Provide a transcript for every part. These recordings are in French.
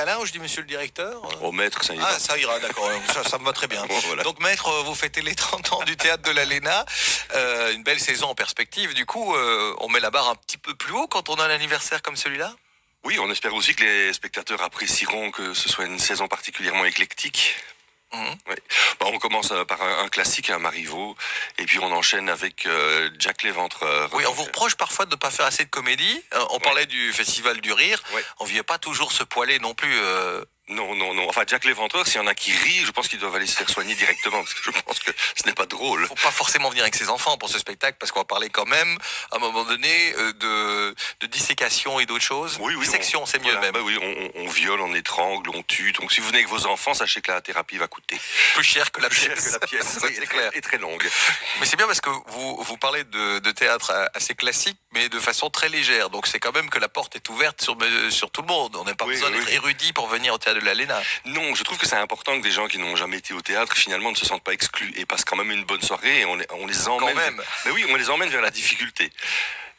Alain ou je dis monsieur le directeur? Au maître, ça ira. Ah, ça ira, d'accord, ça me va très bien. Bon, voilà. Donc maître, vous fêtez les 30 ans du théâtre de l'Aléna, une belle saison en perspective. Du coup, on met la barre un petit peu plus haut quand on a un anniversaire comme celui-là? Oui, on espère aussi que les spectateurs apprécieront que ce soit une saison particulièrement éclectique. Mhm. Oui. Bah, on commence par un classique, un Marivaux, et puis on enchaîne avec Jack l'Éventreur. Oui, on vous reproche parfois de ne pas faire assez de comédie. On parlait du Festival du Rire. Ouais. On ne vient pas toujours se poiler non plus. Non, non, non. Enfin, Jack l'Éventreur, s'il y en a qui rient, je pense qu'ils doivent aller se faire soigner directement, parce que je pense que ce n'est pas drôle. Faut pas forcément venir avec ses enfants pour ce spectacle, parce qu'on va parler quand même, à un moment donné, de dissécation et d'autres choses. Oui, oui. Dissection, c'est mieux même. Bah oui, on viole, on étrangle, on tue. Donc si vous venez avec vos enfants, sachez que la thérapie va coûter. Plus cher que la Plus cher pièce. que la pièce, Ça, oui, c'est clair. et très longue. Mais c'est bien parce que vous parlez de théâtre assez classique, mais de façon très légère. Donc c'est quand même que la porte est ouverte sur tout le monde. On n'a pas Oui, besoin d'être oui. érudit pour venir au théâtre de l'Aléna. Non, je trouve que c'est important que des gens qui n'ont jamais été au théâtre, finalement, ne se sentent pas exclus et passent quand même une bonne soirée et on les emmène. Quand même. Mais oui, on les emmène vers la difficulté.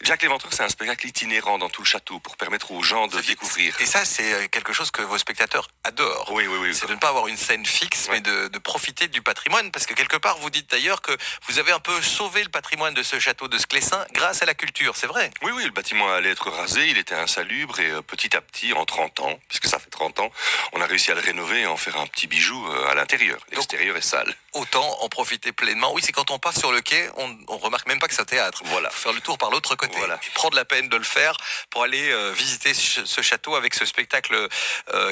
Jack l'Éventreur, c'est un spectacle itinérant dans tout le château pour permettre aux gens de découvrir. Et ça, c'est quelque chose que vos spectateurs adorent. Oui, oui, oui. C'est de ne pas avoir une scène fixe, Ouais. mais de profiter du patrimoine. Parce que quelque part, vous dites d'ailleurs que vous avez un peu sauvé le patrimoine de ce château de Sclessin grâce à la culture, c'est vrai? Oui, oui, le bâtiment allait être rasé, il était insalubre et petit à petit, en 30 ans, puisque ça fait 30 ans, on a réussi à le rénover et en faire un petit bijou à l'intérieur. L'extérieur est sale. Autant en profiter pleinement. Oui, c'est quand on passe sur le quai, on remarque même pas que c'est un théâtre. Voilà. Faut faire le tour par l'autre côté. Voilà. Et prendre la peine de le faire pour aller visiter ce château avec ce spectacle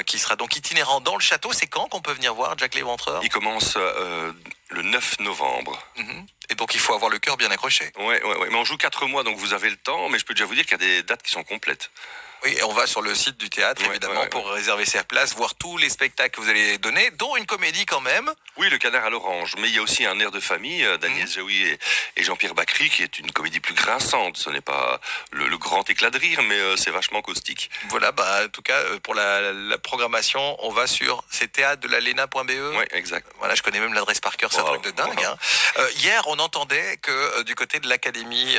qui sera donc itinérant dans le château. C'est quand qu'on peut venir voir Jack l'Éventreur? Il commence le 9 novembre. Mhm. Et donc il faut avoir le cœur bien accroché. Ouais. Mais on joue 4 mois, donc vous avez le temps, mais je peux déjà vous dire qu'il y a des dates qui sont complètes. Oui, et on va sur le site du théâtre, Ouais, évidemment, ouais. pour réserver ses places, voir tous les spectacles que vous allez donner, dont une comédie quand même. Oui, le Canard à l'orange, mais il y a aussi un air de famille, d'Agnès Jaoui et Jean-Pierre Bacry, qui est une comédie plus grinçante. Ce n'est pas le grand éclat de rire, mais c'est vachement caustique. Voilà, en tout cas, pour la programmation, on va sur théâtre-de-l'Aléna.be. Oui, exact. Voilà, je connais même l'adresse par cœur, c'est un Wow. truc de dingue. Hein. Hier, on entendait que du côté de l'académie,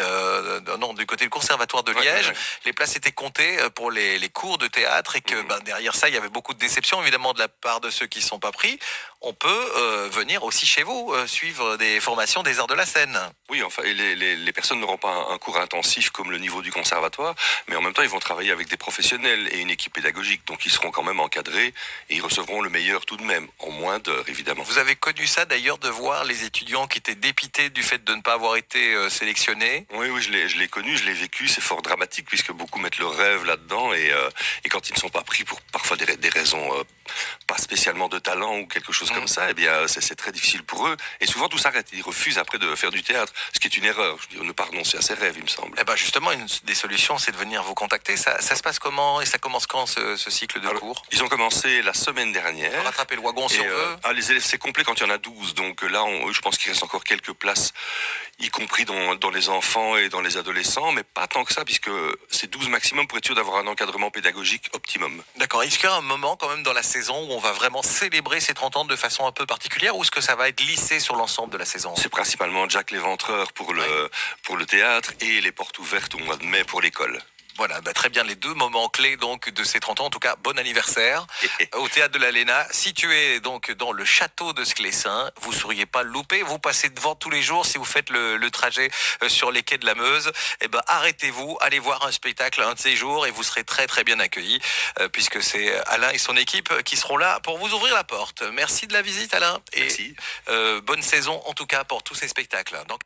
du côté du conservatoire de Liège, Ouais. les places étaient comptées pour les cours de théâtre et que derrière ça, il y avait beaucoup de déception, évidemment, de la part de ceux qui ne sont pas pris. On peut venir aussi chez vous suivre des formations des arts de la scène. Oui, enfin, et les personnes n'auront pas un cours intensif comme le niveau du conservatoire, mais en même temps, ils vont travailler avec des professionnels et une équipe pédagogique, donc ils seront quand même encadrés et ils recevront le meilleur tout de même, en moins d'heures, évidemment. Vous avez connu ça d'ailleurs, de voir les étudiants qui étaient dépités du fait de ne pas avoir été sélectionnés? Oui, je l'ai connu, je l'ai vécu, c'est fort dramatique puisque beaucoup mettent leur rêve là-dedans et quand ils ne sont pas pris pour parfois des raisons pas spécialement de talent ou quelque chose comme ça, eh bien c'est très difficile pour eux et souvent tout s'arrête, ils refusent après de faire du théâtre, ce qui est une erreur, je veux dire, ne pas renoncer à ses rêves, il me semble. Eh ben justement, une des solutions, c'est de venir vous contacter. Ça se passe comment et ça commence quand ce cycle de cours? Ils ont commencé la semaine On peut dernière. rattraper le wagon si on veut. Les élèves, c'est complet quand il y en a 12. Donc là, je pense qu'il reste encore quelques places, y compris dans les enfants et dans les adolescents, mais pas tant que ça, puisque c'est 12 maximum pour être sûr d'avoir un encadrement pédagogique optimum. D'accord. Est-ce qu'il y a un moment quand même dans la saison où on va vraiment célébrer ces 30 ans de façon un peu particulière ou est-ce que ça va être lissé sur l'ensemble de la saison? C'est principalement Jack l'Éventreur pour le théâtre et les portes ouvertes au mois de mai pour l'école. Voilà, très bien, les deux moments clés donc de ces 30 ans. En tout cas, bon anniversaire au théâtre de l'Aléna, situé donc dans le château de Sclessin. Vous ne seriez pas loupé, vous passez devant tous les jours si vous faites le trajet sur les quais de la Meuse. Eh ben, arrêtez-vous, allez voir un spectacle un de ces jours et vous serez très très bien accueillis puisque c'est Alain et son équipe qui seront là pour vous ouvrir la porte. Merci de la visite, Alain, et Merci. bonne saison en tout cas pour tous ces spectacles. Donc